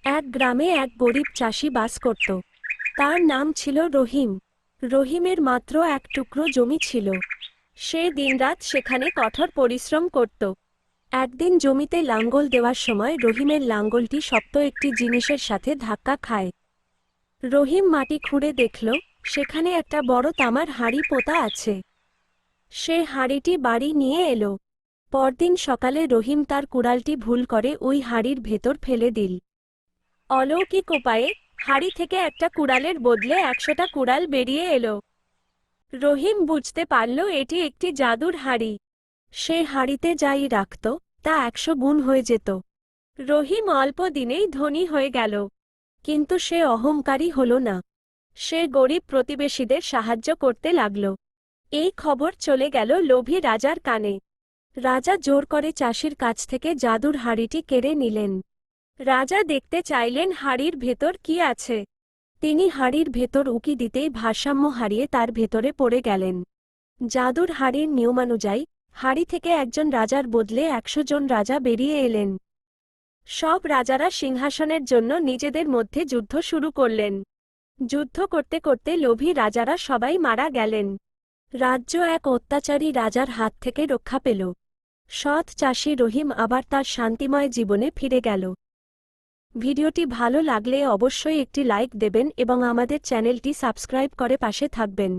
এক গ্রামে এক গরিব চাষি বাস করত। তার নাম ছিল রহিম। রহিমের মাত্র এক টুকরো জমি ছিল। সে দিনরাত সেখানে কঠোর পরিশ্রম করত। একদিন জমিতে লাঙ্গল দেওয়ার সময় রহিমের লাঙ্গলটি শক্ত একটি জিনিসের সাথে ধাক্কা খায়। রহিম মাটি খুঁড়ে দেখল, সেখানে একটা বড় তামার হাঁড়ি পোঁতা আছে। সে হাঁড়িটি বাড়ি নিয়ে এলো। পরদিন সকালে রহিম তার কুড়ালটি ভুল করে ওই হাঁড়ির ভেতর ফেলে দিল। অলৌকিক উপায়ে হাঁড়ি থেকে একটা কুড়ালের বদলে 100টা কুড়াল বেরিয়ে এলো। রহিম বুঝতে পারল এটি একটি জাদুর হাঁড়ি। সে হাঁড়িতে যাই রাখত তা 100 গুণ হয়ে যেত। রহিম অল্প দিনেই ধনী হয়ে গেল। কিন্তু সে অহংকারী হল না। সে গরিব প্রতিবেশীদের সাহায্য করতে লাগল। এই খবর চলে গেল লোভী রাজার কানে। রাজা জোর করে চাষির কাছ থেকে জাদুর হাঁড়িটি কেড়ে নিলেন। রাজা দেখতে চাইলেন হাঁড়ির ভেতর কি আছে। তিনি হাঁড়ির ভেতর উকি দিতেই ভারসাম্য হারিয়ে তার ভেতরে পড়ে গেলেন। জাদুর হাঁড়ির নিয়মানুযায়ী হাঁড়ি থেকে একজন রাজার বদলে 100 জন রাজা বেরিয়ে এলেন। সব রাজারা সিংহাসনের জন্য নিজেদের মধ্যে যুদ্ধ শুরু করলেন। যুদ্ধ করতে করতে লোভী রাজারা সবাই মারা গেলেন। রাজ্য এক অত্যাচারী রাজার হাত থেকে রক্ষা পেল। সৎ চাষি রহিম আবার তার শান্তিময় জীবনে ফিরে গেল। ভিডিওটি ভালো লাগলে অবশ্যই একটি লাইক দেবেন এবং আমাদের চ্যানেলটি সাবস্ক্রাইব করে পাশে থাকবেন।